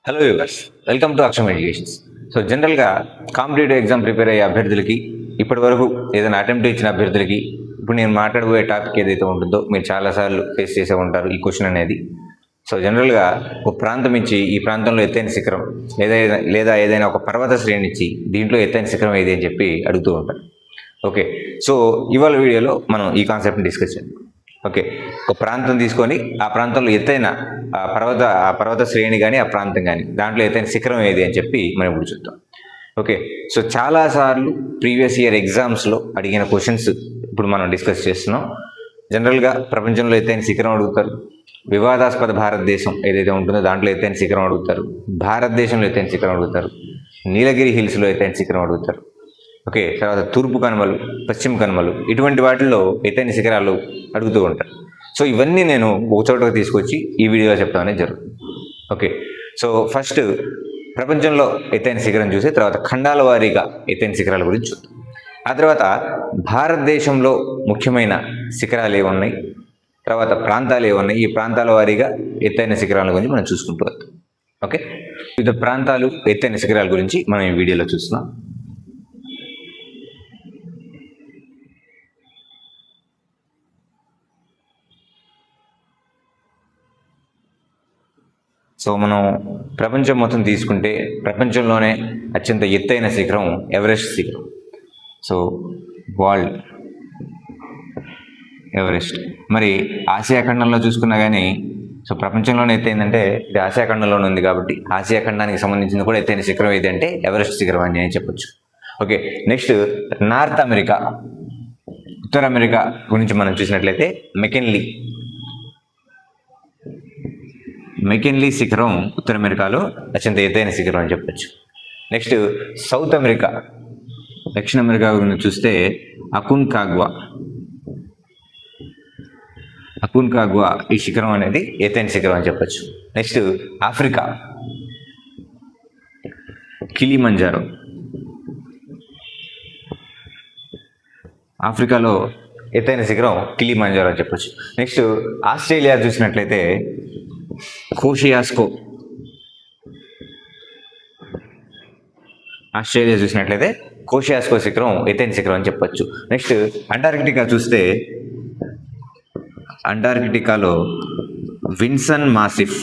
Hello viewers, welcome to Aksham educations. So జనరల్గా competitive exam prepare అయ్యే అభ్యర్థులకి, ఇప్పటి వరకు ఏదైనా అటెంప్ట్ ఇచ్చిన అభ్యర్థులకి, ఇప్పుడు నేను మాట్లాడబోయే టాపిక్ ఏదైతే ఉంటుందో మీరు చాలాసార్లు ఫేస్ చేసే ఉంటారు ఈ క్వశ్చన్ అనేది. సో జనరల్గా ఒక ప్రాంతం ఇచ్చి ఈ ప్రాంతంలో ఎత్తైన శిఖరం లేదా ఏదైనా ఒక పర్వత శ్రేణి ఇచ్చి దీంట్లో ఎత్తైన శిఖరం ఏది అని చెప్పి అడుగుతూ ఉంటారు. ఓకే, సో ఇవాళ వీడియోలో మనం ఈ కాన్సెప్ట్ని డిస్కస్ చేద్దాం. ఓకే, ఒక ప్రాంతం తీసుకొని ఆ ప్రాంతంలో ఎత్తైన ఆ పర్వత శ్రేణి కానీ ఆ ప్రాంతం కానీ దాంట్లో ఎత్తైన శిఖరం ఏది అని చెప్పి మనం ఇప్పుడు చూద్దాం. ఓకే, సో చాలాసార్లు ప్రీవియస్ ఇయర్ ఎగ్జామ్స్లో అడిగిన క్వశ్చన్స్ ఇప్పుడు మనం డిస్కస్ చేస్తున్నాం. జనరల్గా ప్రపంచంలో ఎత్తైన శిఖరం అడుగుతారు, వివాదాస్పద భారతదేశం ఏదైతే ఉంటుందో దాంట్లో ఎత్తైన శిఖరం అడుగుతారు, భారతదేశంలో ఎత్తైన శిఖరం అడుగుతారు, నీలగిరి హిల్స్లో ఎత్తైన శిఖరం అడుగుతారు. ఓకే, తర్వాత తూర్పు కనుమలు, పశ్చిమ కనుమలు, ఇటువంటి వాటిల్లో ఎత్తైన శిఖరాలు అడుగుతూ ఉంటారు. సో ఇవన్నీ నేను ఒక చోటకు తీసుకొచ్చి ఈ వీడియోలో చెప్తాం అనేది జరుగుతుంది. ఓకే, సో ఫస్ట్ ప్రపంచంలో ఎత్తైన శిఖరం చూసి తర్వాత ఖండాల వారీగా ఎత్తైన శిఖరాల గురించి చూద్దాం. ఆ తర్వాత భారతదేశంలో ముఖ్యమైన శిఖరాలు ఏమున్నాయి, తర్వాత ప్రాంతాలు ఏమున్నాయి, ఈ ప్రాంతాల వారీగా ఎత్తైన శిఖరాల గురించి మనం చూసుకుంటూ వస్తాం. ఓకే, వివిధ ప్రాంతాలు ఎత్తైన శిఖరాల గురించి మనం ఈ వీడియోలో చూస్తున్నాం. సో మనం ప్రపంచం మొత్తం తీసుకుంటే ప్రపంచంలోనే అత్యంత ఎత్తైన శిఖరం ఎవరెస్ట్ శిఖరం. So world Everest. మరి ఆసియా ఖండంలో చూసుకున్నా కానీ సో ప్రపంచంలోనే ఎత్తైందంటే ఇది ఆసియా ఖండంలోనే ఉంది కాబట్టి ఆసియా ఖండానికి సంబంధించింది కూడా ఎత్తైన శిఖరం ఏది అంటే ఎవరెస్ట్ శిఖరం అని నేను చెప్పొచ్చు. ఓకే, నెక్స్ట్ నార్త్ అమెరికా, ఉత్తర అమెరికా గురించి మనం చూసినట్లయితే మెకిన్లీ శిఖరం ఉత్తర అమెరికాలో అత్యంత ఎత్తైన శిఖరం అని చెప్పచ్చు. నెక్స్ట్ సౌత్ అమెరికా, దక్షిణ అమెరికా గురించి చూస్తే అకున్కాగ్వా ఈ శిఖరం అనేది ఎత్తైన శిఖరం అని చెప్పచ్చు. నెక్స్ట్ ఆఫ్రికా, కిలిమంజారో, ఆఫ్రికాలో ఎత్తైన శిఖరం కిలిమంజారో అని చెప్పచ్చు. నెక్స్ట్ ఆస్ట్రేలియా చూసినట్లయితే కోషియాస్కో, కోషియాస్కో శిఖరం ఎత్తైన శిఖరం అని చెప్పచ్చు. నెక్స్ట్ అంటార్కిటికా చూస్తే అంటార్కిటికాలో విన్సన్ మాసిఫ్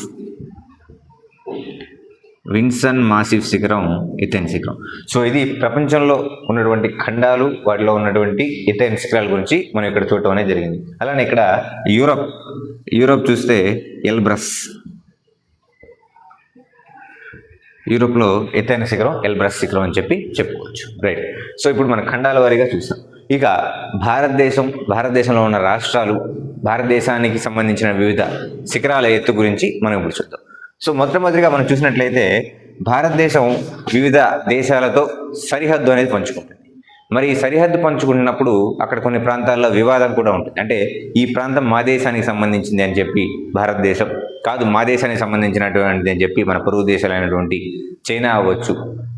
శిఖరం ఎత్తైన శిఖరం. సో ఇది ప్రపంచంలో ఉన్నటువంటి ఖండాలు, వాటిలో ఉన్నటువంటి ఎత్తైన శిఖరాల గురించి మనం ఇక్కడ చూడటం అనేది జరిగింది. అలానే ఇక్కడ యూరోప్ చూస్తే యూరోప్లో ఎత్తైన శిఖరం ఎల్బ్రస్ శిఖరం అని చెప్పి చెప్పుకోవచ్చు. రైట్, సో ఇప్పుడు మన ఖండాల వారీగా చూస్తాం. ఇక భారతదేశంలో ఉన్న రాష్ట్రాలు, భారతదేశానికి సంబంధించిన వివిధ శిఖరాల ఎత్తు గురించి మనం ఇప్పుడు చూద్దాం. సో మొట్టమొదటిగా మనం చూసినట్లయితే భారతదేశం వివిధ దేశాలతో సరిహద్దు అనేది పంచుకుంటుంది. మరి ఈ సరిహద్దు పంచుకున్నప్పుడు అక్కడ కొన్ని ప్రాంతాల్లో వివాదం కూడా ఉంటుంది. అంటే ఈ ప్రాంతం మా దేశానికి సంబంధించింది అని చెప్పి భారతదేశం, కాదు మా దేశానికి సంబంధించినటువంటిది అని చెప్పి మన పొరుగు దేశాలైనటువంటి చైనా అవ్వచ్చు,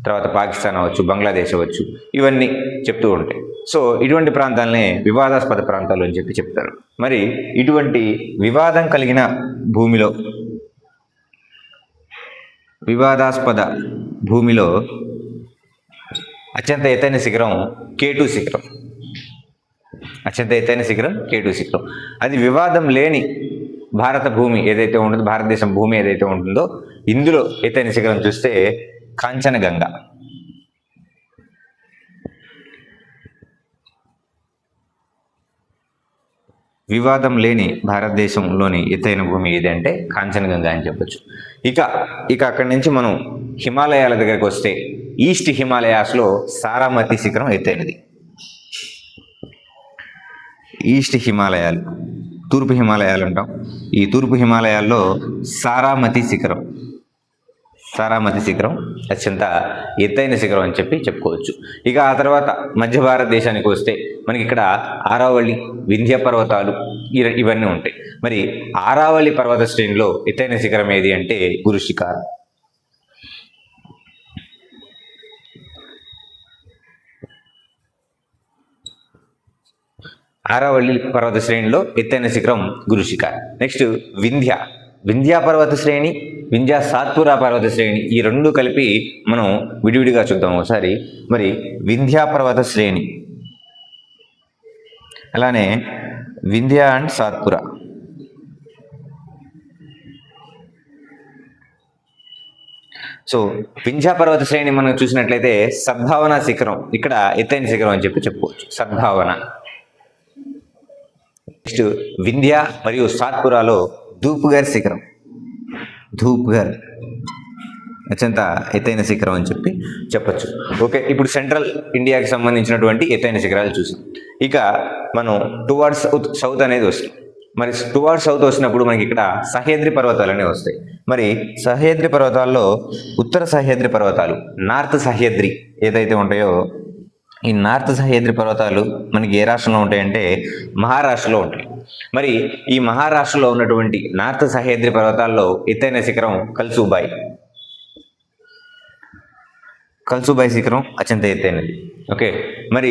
తర్వాత పాకిస్తాన్ అవ్వచ్చు, బంగ్లాదేశ్ అవ్వచ్చు, ఇవన్నీ చెప్తూ ఉంటాయి. సో ఇటువంటి ప్రాంతాలనే వివాదాస్పద ప్రాంతాలు అని చెప్పి చెప్తారు. మరి ఇటువంటి వివాదం కలిగిన భూమిలో అత్యంత ఎత్తైన శిఖరం K2 శిఖరం. అది వివాదం లేని భారతదేశం భూమి ఏదైతే ఉంటుందో ఇందులో ఎత్తైన శిఖరం చూస్తే కాంచనగంగా. వివాదం లేని భారతదేశంలోని ఎత్తైన భూమి ఏదంటే కాంచనగంగా అని చెప్పొచ్చు. ఇక అక్కడి నుంచి మనం హిమాలయాల దగ్గరికి వస్తే ఈస్ట్ హిమాలయాస్లో సారామతి శిఖరం ఎత్తైనది. ఈస్ట్ హిమాలయాలు, తూర్పు హిమాలయాలు అంటాం. ఈ తూర్పు హిమాలయాల్లో సారామతి శిఖరం అత్యంత ఎత్తైన శిఖరం అని చెప్పి చెప్పుకోవచ్చు. ఇక ఆ తర్వాత మధ్య భారతదేశానికి వస్తే మనకి ఇక్కడ ఆరావళి, వింధ్య పర్వతాలు ఇవన్నీ ఉంటాయి. మరి ఆరావళి పర్వత శ్రేణిలో ఎత్తైన శిఖరం ఏది అంటే గురు శిఖర్. ఆరావళి పర్వత శ్రేణిలో ఎత్తైన శిఖరం గురు శిఖర్. నెక్స్ట్ వింధ్య పర్వత శ్రేణి వింధ్య సాత్పురా పర్వత శ్రేణి, ఈ రెండు కలిపి మనం విడివిడిగా చూద్దాం ఒకసారి. మరి వింధ్య పర్వత శ్రేణి, అలానే వింధ్య అండ్ సాత్పురా. సో వింధ్య పర్వత శ్రేణి మనం చూసినట్లయితే సద్భావన శిఖరం, ఇక్కడ ఎత్తైన శిఖరం అని చెప్పుకోవచ్చు, సద్భావన. నెక్స్ట్ వింధ్య మరియు సాత్పురాలో ధూప్ఘర్ శిఖరం, ధూప్ఘర్ అత్యంత ఎత్తైన శిఖరం అని చెప్పచ్చు. ఓకే, ఇప్పుడు సెంట్రల్ ఇండియాకి సంబంధించినటువంటి ఎత్తైన శిఖరాలు చూసాం. ఇక మనం టువార్డ్స్ సౌత్ అనేది వస్తుంది. మరి టువార్డ్స్ సౌత్ వచ్చినప్పుడు మనకి ఇక్కడ సహ్యాద్రి పర్వతాలు అనేవి వస్తాయి. మరి సహ్యాద్రి పర్వతాల్లో ఉత్తర సహ్యాద్రి పర్వతాలు, నార్త్ సహ్యాద్రి ఏదైతే ఉంటాయో, ఈ నార్త్ సహ్యాద్రి పర్వతాలు మనకి ఏ రాష్ట్రంలో ఉంటాయంటే మహారాష్ట్రలో ఉంటాయి. మరి ఈ మహారాష్ట్రలో ఉన్నటువంటి నార్త్ సహ్యాద్రి పర్వతాల్లో ఎత్తైన శిఖరం కల్సుబాయ్. కల్సుబాయ్ శిఖరం అత్యంత ఎత్తైనది. ఓకే, మరి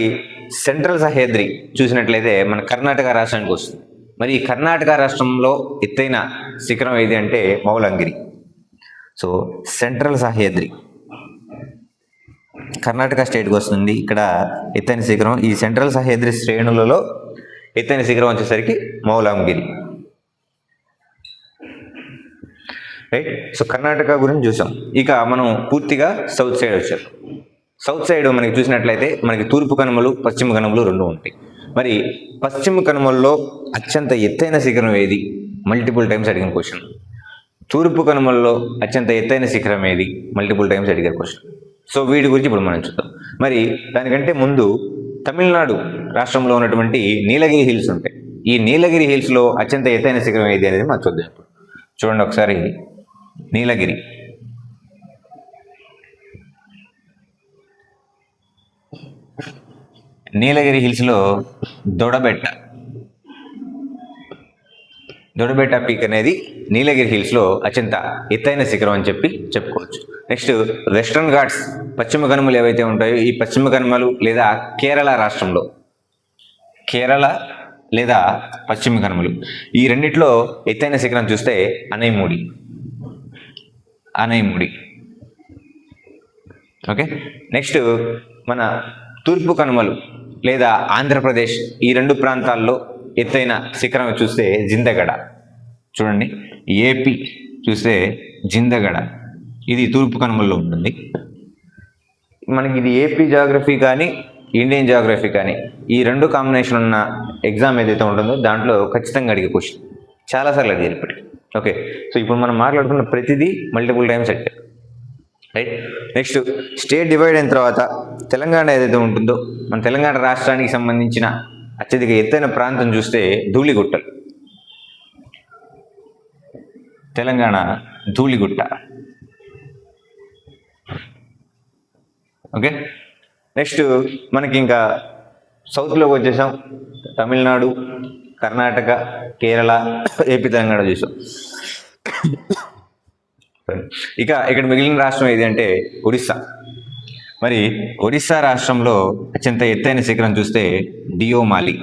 సెంట్రల్ సహ్యాద్రి చూసినట్లయితే మన కర్ణాటక రాష్ట్రానికి వస్తుంది. మరి ఈ కర్ణాటక రాష్ట్రంలో ఎత్తైన శిఖరం ఏది అంటే మౌలంగిరి. సో సెంట్రల్ సహ్యాద్రి కర్ణాటక స్టేట్కి వస్తుంది. ఇక్కడ ఎత్తైన శిఖరం, ఈ సెంట్రల్ సహ్యాద్రి శ్రేణులలో ఎత్తైన శిఖరం వచ్చేసరికి మౌలంగిరి. రైట్, సో కర్ణాటక గురించి చూసాం. ఇక మనం పూర్తిగా సౌత్ సైడ్ వచ్చాం. సౌత్ సైడ్ మనకి చూసినట్లయితే మనకి తూర్పు కనుమలు, పశ్చిమ కనుమలు రెండు ఉంటాయి. మరి పశ్చిమ కనుమల్లో అత్యంత ఎత్తైన శిఖరం ఏది? మల్టిపుల్ టైమ్స్ అడిగిన క్వశ్చన్. తూర్పు కనుమల్లో అత్యంత ఎత్తైన శిఖరం ఏది? మల్టిపుల్ టైమ్స్ అడిగిన క్వశ్చన్. సో వీటి గురించి ఇప్పుడు మనం చూద్దాం. మరి దానికంటే ముందు తమిళనాడు రాష్ట్రంలో ఉన్నటువంటి నీలగిరి హిల్స్ ఉంటాయి. ఈ నీలగిరి హిల్స్లో అత్యంత ఎత్తైన శిఖరం ఏది అనేది మనం చూద్దాం. చూడండి ఒకసారి, నీలగిరి. నీలగిరి హిల్స్లో దొడబెట్ట పీక్ అనేది నీలగిరి హిల్స్లో అత్యంత ఎత్తైన శిఖరం అని చెప్పుకోవచ్చు. నెక్స్ట్ వెస్ట్రన్ ఘాట్స్, పశ్చిమ కనుమలు ఏవైతే ఉంటాయో, ఈ పశ్చిమ కనుమలు లేదా కేరళ రాష్ట్రంలో, కేరళ లేదా పశ్చిమ కనుమలు, ఈ రెండిట్లో ఎత్తైన శిఖరం చూస్తే అనైముడి. ఓకే, నెక్స్ట్ మన తూర్పు కనుమలు లేదా ఆంధ్రప్రదేశ్, ఈ రెండు ప్రాంతాల్లో ఎత్తైన శిఖరం చూస్తే జిందగడ. చూడండి, ఏపీ చూస్తే జిందగడ, ఇది తూర్పు కనుమల్లో ఉంటుంది. మనకి ఇది ఏపీ జాగ్రఫీ కానీ ఇండియన్ జాగ్రఫీ కానీ ఈ రెండు కాంబినేషన్ ఉన్న ఎగ్జామ్ ఏదైతే ఉంటుందో దాంట్లో ఖచ్చితంగా అడిగే క్వశ్చన్, చాలాసార్లు అడిగారు ఇప్పటికి. ఓకే, సో ఇప్పుడు మనం మాట్లాడుతున్న ప్రతిదీ మల్టిపుల్ టైమ్స్ అడిగారు. రైట్, నెక్స్ట్ స్టేట్ డివైడ్ అయిన తర్వాత తెలంగాణ ఏదైతే ఉంటుందో, మన తెలంగాణ రాష్ట్రానికి సంబంధించిన అత్యధిక ఎత్తైన ప్రాంతం చూస్తే ధూళిగుట్టలు. తెలంగాణ ధూళిగుట్ట. ఓకే, నెక్స్ట్ మనకి ఇంకా సౌత్లోకి వచ్చేసాం. తమిళనాడు, కర్ణాటక, కేరళ, ఏపీ, తెలంగాణ చూసాం. ఇక ఇక్కడ మిగిలిన రాష్ట్రం ఏది అంటే ఒడిస్సా. మరి ఒడిస్సా రాష్ట్రంలో అత్యంత ఎత్తైన శిఖరం చూస్తే డియోమాలి.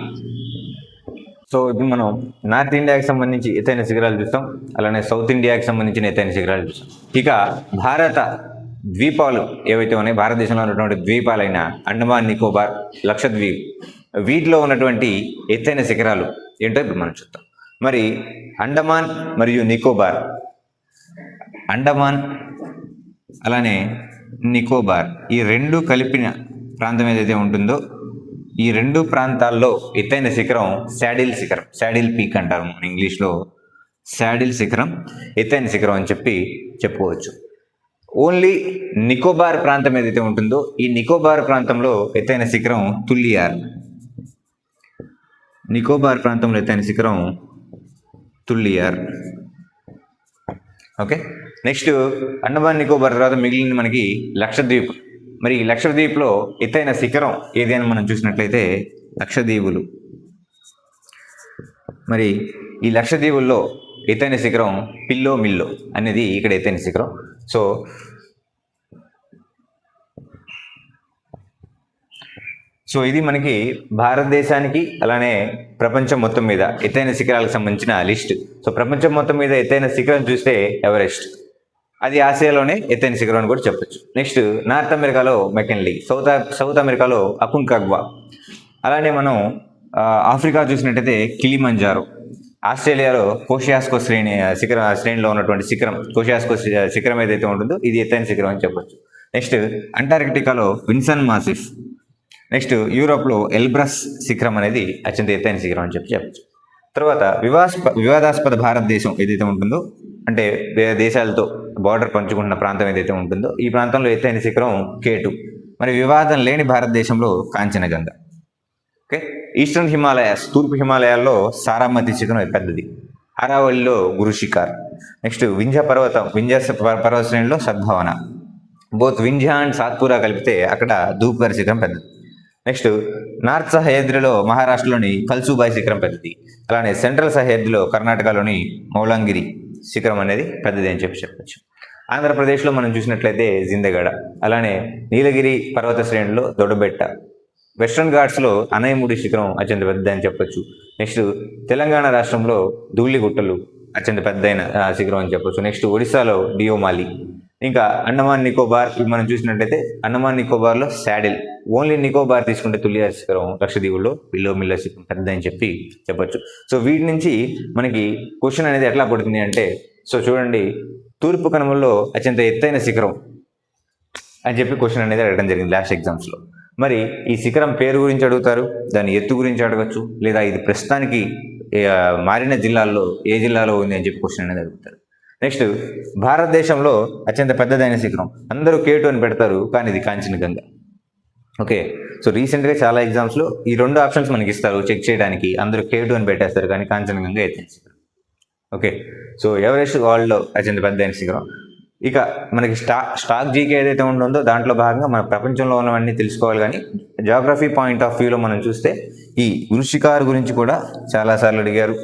సో ఇప్పుడు మనం నార్త్ ఇండియాకి సంబంధించి ఎత్తైన శిఖరాలు చూస్తాం, అలానే సౌత్ ఇండియాకి సంబంధించిన ఎత్తైన శిఖరాలు చూస్తాం. ఇక భారత ద్వీపాలు ఏవైతే ఉన్నాయో, భారతదేశంలో ఉన్నటువంటి ద్వీపాలైన అండమాన్, నికోబార్, లక్షద్వీప్, వీటిలో ఉన్నటువంటి ఎత్తైన శిఖరాలు ఏంటో ఇప్పుడు మనం చూద్దాం. మరి అండమాన్ మరియు నికోబార్, అండమాన్ అలానే నికోబార్, ఈ రెండు కలిపిన ప్రాంతం ఏదైతే ఉంటుందో, ఈ రెండు ప్రాంతాల్లో ఎత్తైన శిఖరం శాడిల్ శిఖరం, శాడిల్ పీక్ అంటారు మన ఇంగ్లీష్లో. శాడిల్ శిఖరం ఎత్తైన శిఖరం అని చెప్పుకోవచ్చు. ఓన్లీ నికోబార్ ప్రాంతం ఏదైతే ఉంటుందో, ఈ నికోబార్ ప్రాంతంలో ఎత్తైన శిఖరం తుల్లియార్. నికోబార్ ప్రాంతంలో ఎత్తైన శిఖరం తుల్లియార్. ఓకే, నెక్స్ట్ అండమాన్ నికోబార్ తర్వాత మిగిలిన మనకి లక్షద్వీప్. మరి ఈ లక్షద్వీప్లో ఎత్తైన శిఖరం ఏది అని మనం చూసినట్లయితే లక్షద్వీపులు. మరి ఈ లక్షద్వీపుల్లో ఎత్తైన శిఖరం పిల్లో మిల్లో అనేది ఇక్కడ ఎత్తైన శిఖరం. సో ఇది మనకి భారతదేశానికి అలానే ప్రపంచం మొత్తం మీద ఎత్తైన శిఖరాలకు సంబంధించిన లిస్ట్. సో ప్రపంచం మొత్తం మీద ఎత్తైన శిఖరం చూస్తే ఎవరెస్ట్. అది ఆసియాలోనే ఎత్తైన శిఖరం అని కూడా చెప్పొచ్చు. నెక్స్ట్ నార్త్ అమెరికాలో మెకెన్లీ, సౌత్ అమెరికాలో అకుంకాగ్వా, అలానే మనం ఆఫ్రికా చూసినట్టయితే కిలిమంజారో, ఆస్ట్రేలియాలో కోషియాస్కో శ్రేణిలో ఉన్నటువంటి శిఖరం, కోషియాస్కో శిఖరం ఏదైతే ఉంటుందో ఇది ఎత్తైన శిఖరం అని చెప్పొచ్చు. నెక్స్ట్ అంటార్కిటికాలో విన్సన్ మాసిఫ్, నెక్స్ట్ యూరోప్లో ఎల్బ్రస్ శిఖరం అనేది అత్యంత ఎత్తైన శిఖరం అని చెప్పచ్చు. తర్వాత వివాదాస్పద భారతదేశం ఏదైతే ఉంటుందో, అంటే వేరే దేశాలతో బార్డర్ పంచుకుంటున్న ప్రాంతం ఏదైతే ఉంటుందో ఈ ప్రాంతంలో ఎత్తైన శిఖరం K2. మరి వివాదం లేని భారతదేశంలో కాంచనగంగ. ఓకే, ఈస్టర్న్ హిమాలయాస్, తూర్పు హిమాలయాల్లో సారామతి శిఖరం పెద్దది, అరావళిలో గురు శిఖర్. నెక్స్ట్ వింధ్య పర్వత శ్రేణిలో సద్భావన, బోత్ వింధ్య అండ్ సాత్పురా కలిపితే అక్కడ ధూప్గర్ శిఖరం పెద్దది. నెక్స్ట్ నార్త్ సహ్యాద్రిలో మహారాష్ట్రలోని కల్సుబాయ్ శిఖరం పెద్దది, అలానే సెంట్రల్ సహ్యాద్రిలో కర్ణాటకలోని మౌలంగిరి శిఖరం అనేది పెద్దది అని చెప్పచ్చు. ఆంధ్రప్రదేశ్లో మనం చూసినట్లయితే జిందగడ, అలానే నీలగిరి పర్వత శ్రేణిలో దొడబెట్ట, వెస్ట్రన్ ఘాట్స్లో అనయముడి శిఖరం అత్యంత పెద్దది అని చెప్పొచ్చు. నెక్స్ట్ తెలంగాణ రాష్ట్రంలో ధూళిగుట్టలు అత్యంత పెద్దదైన శిఖరం అని చెప్పొచ్చు. నెక్స్ట్ ఒడిశాలో డియోమాలి. ఇంకా అండమాన్ నికోబార్ మనం చూసినట్లయితే అండమాన్ నికోబార్లో శాడిల్, ఓన్లీ నికోబార్ తీసుకుంటే తులియార్ శిఖరం, లక్షద్వీపుల్లో విల్లో మిల్ల శిఖరం పెద్దదని చెప్పొచ్చు. సో వీటి నుంచి మనకి క్వశ్చన్ అనేది ఎట్లా పడుతుంది అంటే, సో చూడండి, తూర్పు కనుమల్లో అత్యంత ఎత్తైన శిఖరం అని చెప్పి క్వశ్చన్ అనేది అడగడం జరిగింది లాస్ట్ ఎగ్జామ్స్లో. మరి ఈ శిఖరం పేరు గురించి అడుగుతారు, దాని ఎత్తు గురించి అడగచ్చు, లేదా ఇది ప్రస్తుతానికి మారిన జిల్లాల్లో ఏ జిల్లాలో ఉంది అని చెప్పి క్వశ్చన్ అనేది అడుగుతారు. నెక్స్ట్ భారతదేశంలో అత్యంత పెద్దదైన శిఖరం, అందరూ K2 అని పెడతారు, కానీ ఇది కాంచనగంగ. ఓకే, సో రీసెంట్గా చాలా ఎగ్జామ్స్లో ఈ రెండు ఆప్షన్స్ మనకి ఇస్తారు చెక్ చేయడానికి, అందరూ K2 అని పెట్టేస్తారు, కానీ కాంచనగంగ ఎత్తైన శిఖరం. ఓకే, సో ఎవరెస్ట్ వరల్డ్లో అత్యంత పెద్దదైన శిఖరం. ఇక మనకి స్టాక్ జీకే ఏదైతే ఉంటుందో దాంట్లో భాగంగా మన ప్రపంచంలో ఉన్నవన్నీ తెలుసుకోవాలి, కానీ జాగ్రఫీ పాయింట్ ఆఫ్ వ్యూలో మనం చూస్తే ఈ గురు శిఖర్ గురించి కూడా చాలాసార్లు అడిగారు.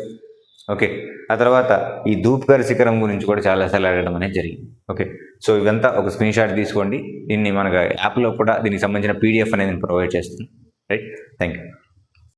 ఓకే, ఆ తర్వాత ఈ ధూప్గర్ శిఖరం గురించి కూడా చాలాసార్లు అడగడం అనేది జరిగింది. ఓకే, సో ఇదంతా ఒక స్క్రీన్ షాట్ తీసుకోండి, దీన్ని మనకు యాప్లో కూడా దీనికి సంబంధించిన PDF అనేది నేను ప్రొవైడ్ చేస్తాను. Right, thank you.